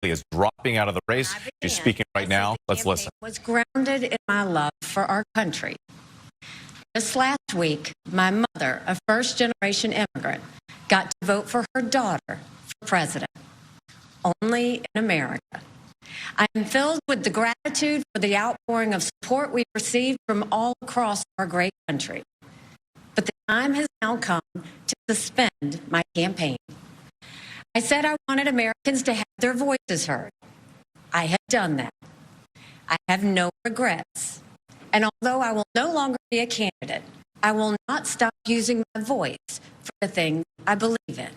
Haley is dropping out of the race. She's speaking right now. Let's listen. Was grounded in my love for our country. Just last week, my mother, a first-generation immigrant, got to vote for her daughter for president. Only in America. I am filled with the gratitude for the outpouring of support we've received from all across our great country. But the time has now come to suspend my campaign. I said I wanted Americans to have their voices heard. I have done that. I have no regrets. And although I will no longer be a candidate, I will not stop using my voice for the things I believe in.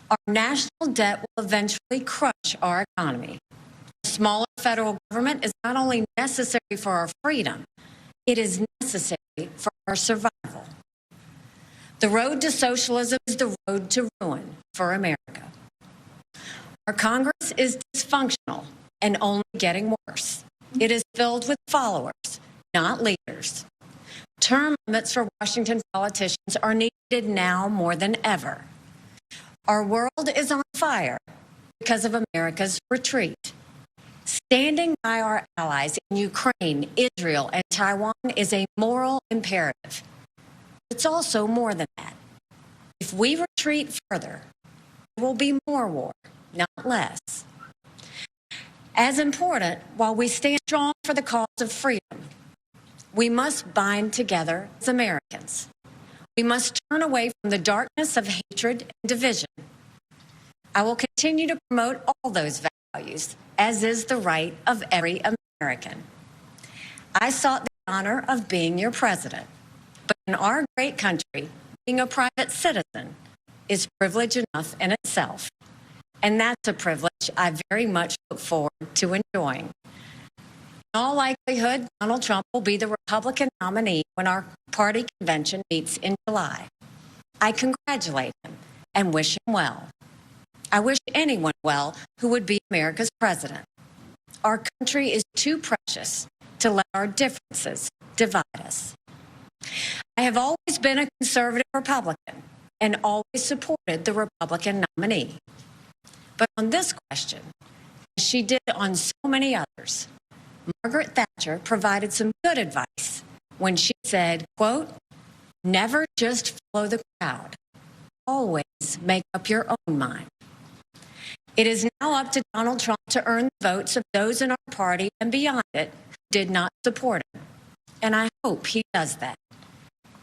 Our national debt will eventually crush our economy. A smaller federal government is not only necessary for our freedom, it is necessary for our survival. The road to socialism is the road to ruin for America. Our Congress is dysfunctional and only getting worse. It is filled with followers, not leaders. Term limits for Washington politicians are needed now more than ever. Our world is on fire because of America's retreat. Standing by our allies in Ukraine, Israel, and Taiwan is a moral imperative. It's also more than that. If we retreat further, there will be more war, not less. As important, while we stand strong for the cause of freedom, we must bind together as Americans. We must turn away from the darkness of hatred and division. I will continue to promote all those values, as is the right of every American. I sought the honor of being your president, but in our great country, being a private citizen is privilege enough in itself. And that's a privilege I very much look forward to enjoying. In all likelihood, Donald Trump will be the Republican nominee when our party convention meets in July. I congratulate him and wish him well. I wish anyone well who would be America's president. Our country is too precious to let our differences divide us. I have always been a conservative Republican and always supported the Republican nominee. But on this question, as she did on so many others, Margaret Thatcher provided some good advice when she said, quote, "Never just follow the crowd. Always make up your own mind." It is now up to Donald Trump to earn the votes of those in our party and beyond it who did not support him. And I hope he does that.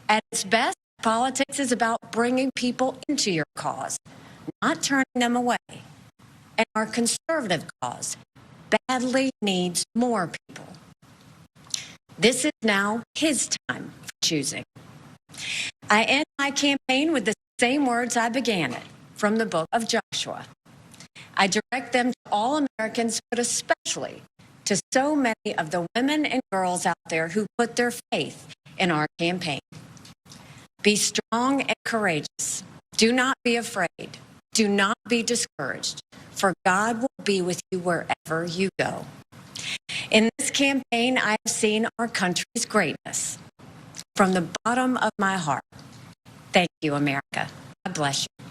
At its best, politics is about bringing people into your cause, not turning them away. And our conservative cause badly needs more people. This is now his time for choosing. I end my campaign with the same words I began it, from the book of Joshua. I direct them to all Americans, but especially to so many of the women and girls out there who put their faith in our campaign. Be strong and courageous. Do not be afraid. Do not be discouraged, for God will be with you wherever you go. In this campaign, I have seen our country's greatness. From the bottom of my heart, thank you, America. God bless you.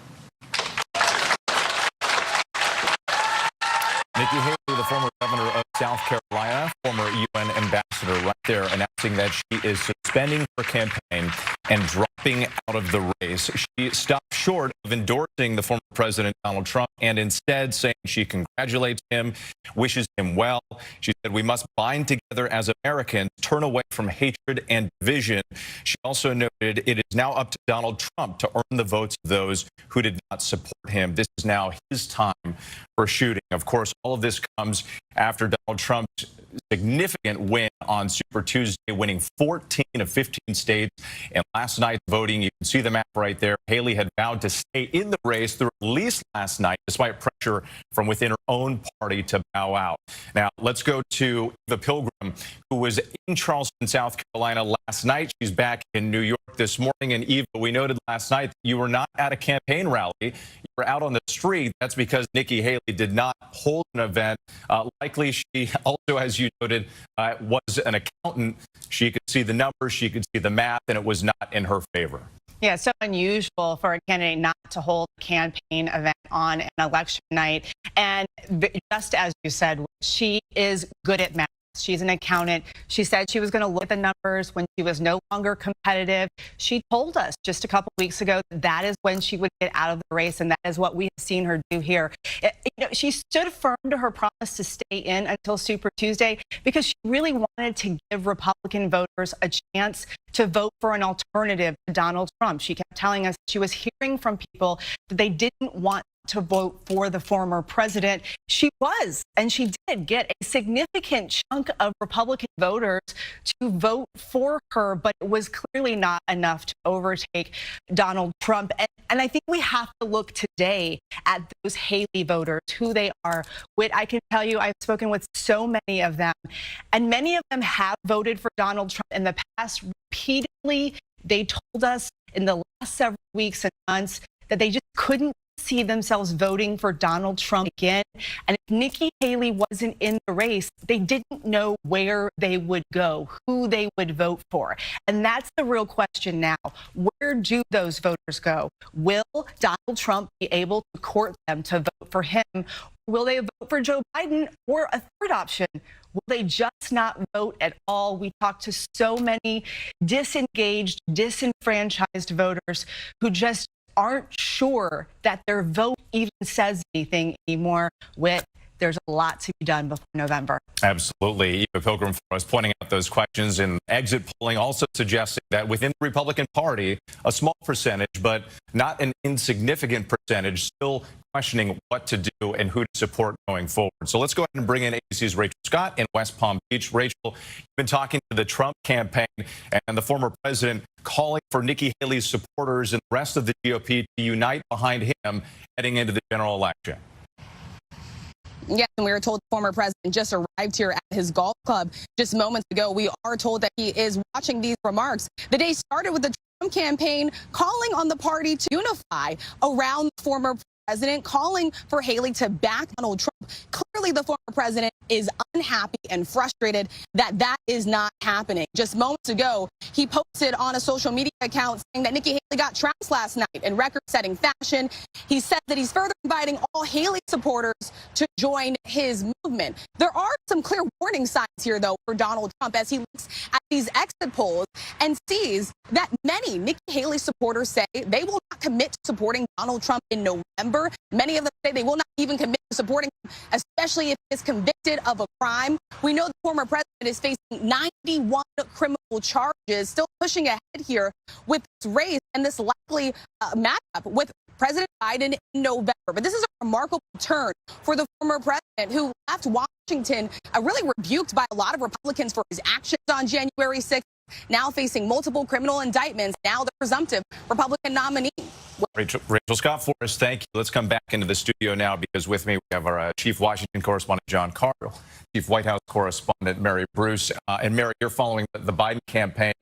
Nikki Haley, the former governor of South Carolina, former UN ambassador, right there announcing that she is suspending her campaign and dropping out of the race. She stopped short of endorsing the former president, Donald Trump, and instead saying she congratulates him, wishes him well. She said, "We must bind together as Americans, turn away from hatred and division." She also noted it is now up to Donald Trump to earn the votes of those who did not support him. This is now his time for shooting. Of course, all of this comes after Donald Trump's significant win on Super Tuesday, winning 14 of 15 states. And last night's voting, you can see the map right there. Haley had vowed to stay in the race through at least last night, despite pressure from within her own party to bow out. Now, let's go to Eva Pilgrim, who was in Charleston, South Carolina last night. She's back in New York this morning. And Eva, we noted last night that you were not at a campaign rally. You were out on the street. That's because Nikki Haley did not hold an event. Likely she also, as you noted, was an accountant. She could see the numbers, she could see the math, and it was not in her favor. Yeah, so unusual for a candidate not to hold a campaign event on an election night. And just as you said, she is good at math. She's an accountant. She said she was going to look at the numbers when she was no longer competitive. She told us just a couple weeks ago that is when she would get out of the race, and that is what we have seen her do here. She stood firm to her promise to stay in until Super Tuesday because she really wanted to give Republican voters a chance to vote for an alternative to Donald Trump. She kept telling us she was hearing from people that they didn't want to vote for the former president. She was, and she did get a significant chunk of Republican voters to vote for her, but it was clearly not enough to overtake Donald Trump. And I think we have to look today at those Haley voters, who they are. Whit, I can tell you, I've spoken with so many of them, and many of them have voted for Donald Trump in the past. Repeatedly, they told us in the last several weeks and months that they just couldn't see themselves voting for Donald Trump again. And if Nikki Haley wasn't in the race, they didn't know where they would go, who they would vote for. And that's the real question now. Where do those voters go? Will Donald Trump be able to court them to vote for him? Will they vote for Joe Biden, or a third option? Will they just not vote at all? We talked to so many disengaged, disenfranchised voters who just aren't sure that their vote even says anything anymore. There's a lot to be done before November. Absolutely. Eva Pilgrim was pointing out those questions, and exit polling also suggesting that within the Republican Party, a small percentage, but not an insignificant percentage, still questioning what to do and who to support going forward. So let's go ahead and bring in ABC's Rachel Scott in West Palm Beach. Rachel, you've been talking to the Trump campaign and the former president calling for Nikki Haley's supporters and the rest of the GOP to unite behind him heading into the general election. Yes, and we were told the former president just arrived here at his golf club just moments ago. We are told that he is watching these remarks. The day started with the Trump campaign calling on the party to unify around the former president, calling for Haley to back Donald Trump. Clearly, the former president is unhappy and frustrated that that is not happening. Just moments ago, he posted on a social media account saying that Nikki Haley got trounced last night in record-setting fashion. He said that he's further inviting all Haley supporters to join his movement. There are some clear warning signs here, though, for Donald Trump as he looks at these exit polls and sees that many Nikki Haley supporters say they will not commit to supporting Donald Trump in November. Many of them say they will not even commit to supporting him, especially if he is convicted of a crime. We know the former president is facing 91 criminal charges, still pushing ahead here with this race and this likely matchup with President Biden in November. But this is a remarkable turn for the former president, who left Washington really rebuked by a lot of Republicans for his actions on January 6th, now facing multiple criminal indictments, now the presumptive Republican nominee. Rachel Scott for us, thank you. Let's come back into the studio now, because with me we have our Chief Washington correspondent John Carl, Chief White House correspondent Mary Bruce. And Mary, you're following the Biden campaign.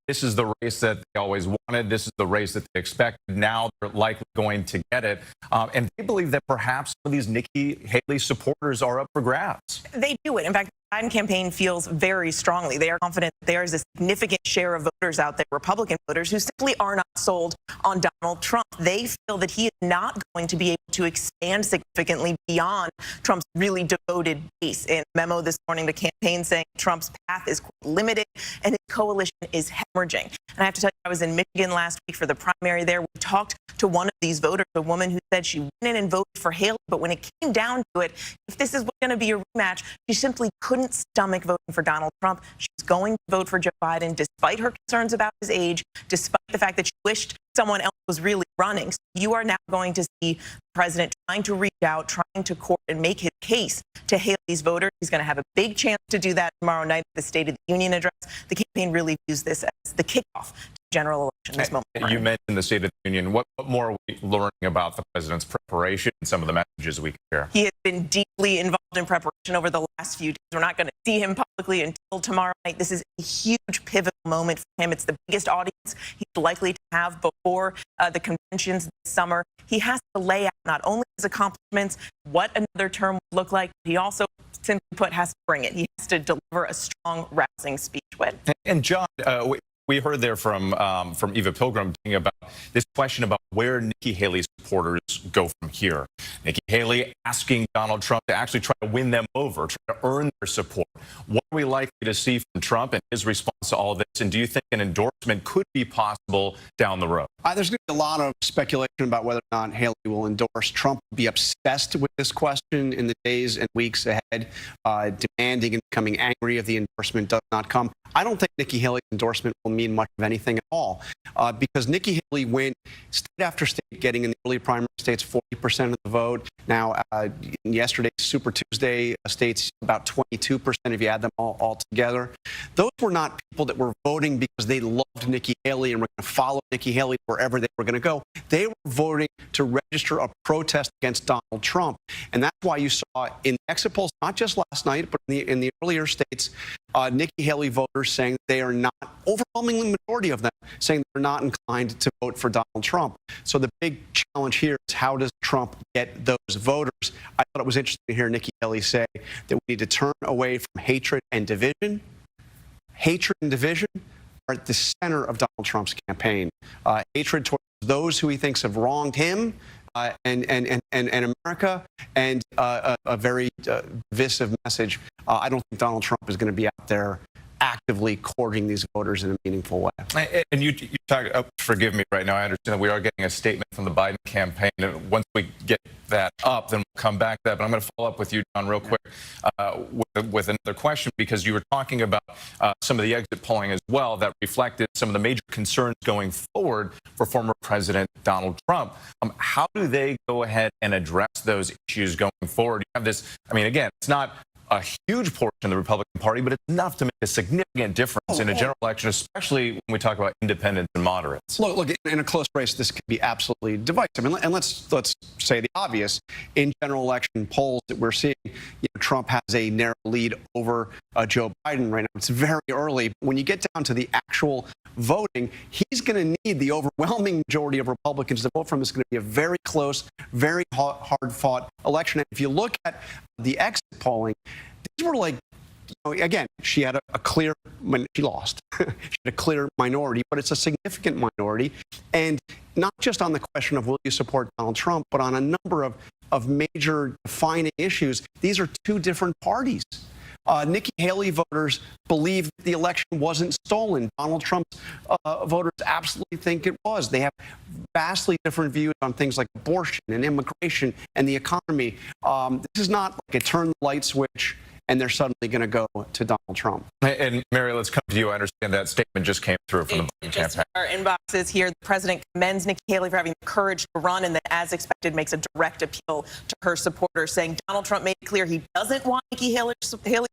This is the race that they always wanted. This is the race that they expected. Now they're likely going to get it. And they believe that perhaps some of these Nikki Haley supporters are up for grabs. They do it. In fact, the Biden campaign feels very strongly. They are confident that there is a significant share of voters out there, Republican voters, who simply are not sold on Donald Trump. They feel that he is not going to be able to expand significantly beyond Trump's really devoted base. In a memo this morning, the campaign saying Trump's path is limited and his coalition is hemorrhaging. And I have to tell you, I was in Michigan last week for the primary there. We talked to one of these voters, a woman who said she went in and voted for Haley, but when it came down to it, if this is going to be a rematch, she simply couldn't stomach voting for Donald Trump. She was going to vote for Joe Biden, despite her concerns about his age, despite the fact that she wished someone else was really running. So you are now going to see the president trying to reach out, trying to court and make his case to Haley's voters. He's going to have a big chance to do that tomorrow night at the State of the Union address. The campaign really views this as the kickoff to the general election this moment. You mentioned the State of the Union. What more are we learning about the president's preparation and some of the messages we can share? He has been deeply involved in preparation over the last few days. We're not going to see him publicly until tomorrow night. This is a huge pivotal moment for him. It's the biggest audience he's likely to have before the conventions this summer. He has to lay out not only his accomplishments, what another term would look like, but he also, simply put, has to bring it. He has to deliver a strong, rousing speech. And John, we heard there from Eva Pilgrim about this question about where Nikki Haley supporters go from here. Nikki Haley asking Donald Trump to actually try to win them over, try to earn their support. What are we likely to see from Trump and his response to all of this? And do you think an endorsement could be possible down the road? There's going to be a lot of speculation about whether or not Haley will endorse. Trump will be obsessed with this question in the days and weeks ahead, demanding and becoming angry if the endorsement does not come. I don't think Nikki Haley's endorsement will mean much of anything at all, because Nikki Haley went state after state, getting in the early primary states 40% of the vote. Now, in yesterday's Super Tuesday states, about 22% if you add them all together. Those were not people that were voting because they loved Nikki Haley and were going to follow Nikki Haley wherever they were going to go. They were voting to register a protest against Donald Trump. And that's why you saw in the exit polls, not just last night, but in the earlier states, Nikki Haley voters saying they are not, overwhelmingly majority of them, saying they're not inclined to vote for Donald Trump. So the big challenge here is, how does Trump get those voters? I thought it was interesting to hear Nikki Haley say that we need to turn away from hatred and division. Hatred and division are at the center of Donald Trump's campaign. Hatred towards those who he thinks have wronged him and America, and a very divisive message. I don't think Donald Trump is going to be out there actively courting these voters in a meaningful way. And you talk, forgive me right now, I understand that we are getting a statement from the Biden campaign. And once we get that up, then we'll come back to that. But I'm going to follow up with you, John, real quick with another question, because you were talking about some of the exit polling as well that reflected some of the major concerns going forward for former President Donald Trump. How do they go ahead and address those issues going forward? You have this, I mean, again, it's not a huge portion of the Republican Party, but it's enough to make a significant difference in a general election, especially when we talk about independents and moderates. Look, in a close race, this could be absolutely divisive. And let's say the obvious. In general election polls that we're seeing, Trump has a narrow lead over Joe Biden right now. It's very early. When you get down to the actual voting, he's going to need the overwhelming majority of Republicans to vote for him. It's going to be a very close, very hard-fought election. And if you look at the exit polling, these were like, again, she had a clear, she lost. She had a clear minority, but it's a significant minority. And not just on the question of will you support Donald Trump, but on a number of major defining issues. These are two different parties. Nikki Haley voters believe the election wasn't stolen. Donald Trump's voters absolutely think it was. They have vastly different views on things like abortion and immigration and the economy. This is not like a turn the light switch and they're suddenly going to go to Donald Trump. And Mary, let's come to you. I understand that statement just came through from the Biden campaign. Our inboxes here. The president commends Nikki Haley for having the courage to run, and then, as expected, makes a direct appeal to her supporters, saying Donald Trump made it clear he doesn't want Nikki Haley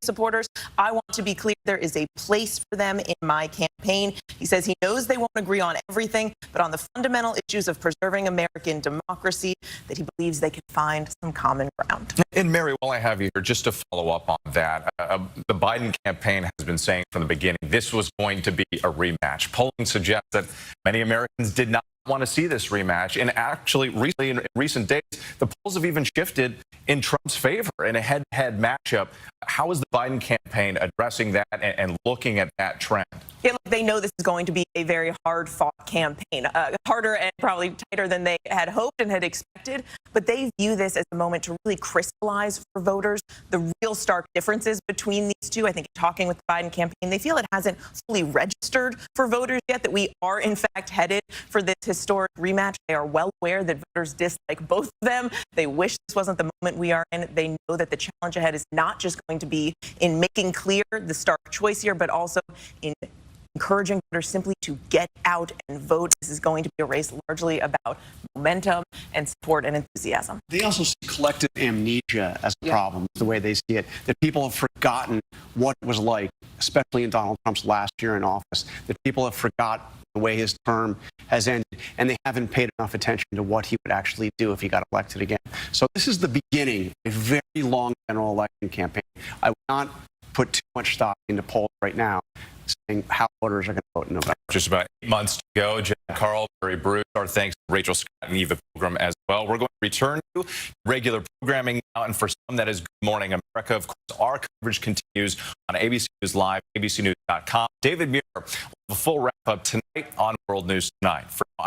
supporters. I want to be clear there is a place for them in my campaign. He says he knows they won't agree on everything, but on the fundamental issues of preserving American democracy, that he believes they can find some common ground. And Mary, while I have you here, just to follow up on that, the Biden campaign has been saying from the beginning this was going to be a rematch. Polling suggests that many Americans did not want to see this rematch. And actually, recently, in recent days, the polls have even shifted in Trump's favor in a head-to-head matchup. How is the Biden campaign addressing that and looking at that trend? Yeah, look, they know this is going to be a very hard-fought campaign, harder and probably tighter than they had hoped and had expected. But they view this as a moment to really crystallize for voters the real stark differences between these two. I think talking with the Biden campaign, they feel it hasn't fully registered for voters yet that we are, in fact, headed for this historic rematch. They are well aware that voters dislike both of them. They wish this wasn't the moment we are in. They know that the challenge ahead is not just going to be in making clear the stark choice here, but also in encouraging voters simply to get out and vote. This is going to be a race largely about momentum and support and enthusiasm. They also see collective amnesia as a problem, the way they see it, that people have forgotten what it was like, especially in Donald Trump's last year in office, that people have forgotten the way his term has ended, and they haven't paid enough attention to what he would actually do if he got elected again. So this is the beginning of a very long general election campaign. I would not put too much stock into polls right now. saying how voters are going to vote in November. Just about 8 months to go. Jen Carl, Barry Bruce, our thanks to Rachel Scott and Eva Pilgrim as well. We're going to return to regular programming now, and for some that is Good Morning America. Of course, our coverage continues on ABC News Live, abcnews.com. David Muir will have a full wrap-up tonight on World News Tonight. For now,